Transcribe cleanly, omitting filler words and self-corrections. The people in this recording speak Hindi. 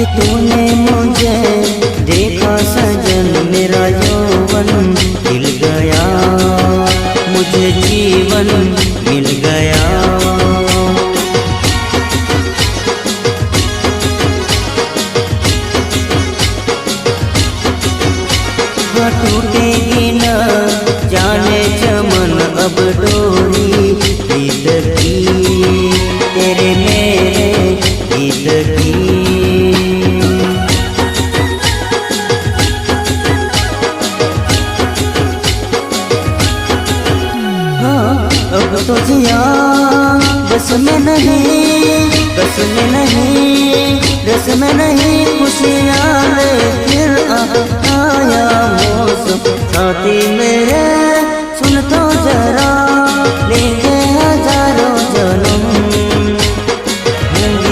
तूने मुझे देखा सजन, मेरा यौवन खिल गया, मुझे जीवन मिल गया। टूटेगी न जाने चमन अब डोरी प्रीत की, तेरे मेरे गीत की। हाँ अब तो जिया बस में नहीं, बस में नहीं, रस में नहीं, खुशियाँ ले फिर आया मौसम साथी मेरे।